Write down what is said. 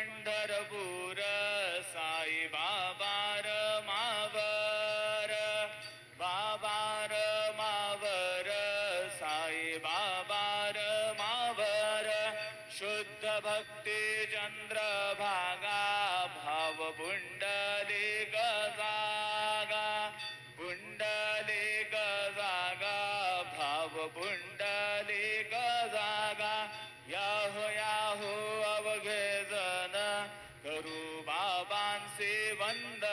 पंढरपूर साई बाबार मावर बाबार मावर साई बाबार मावर शुद्ध भक्ती चंद्रभागा भाव पुंडलिक जागा पुंडलिक जागा भाव पुंडलिक जागा याहो याहो अवघे जन करू बाबांचे वंदन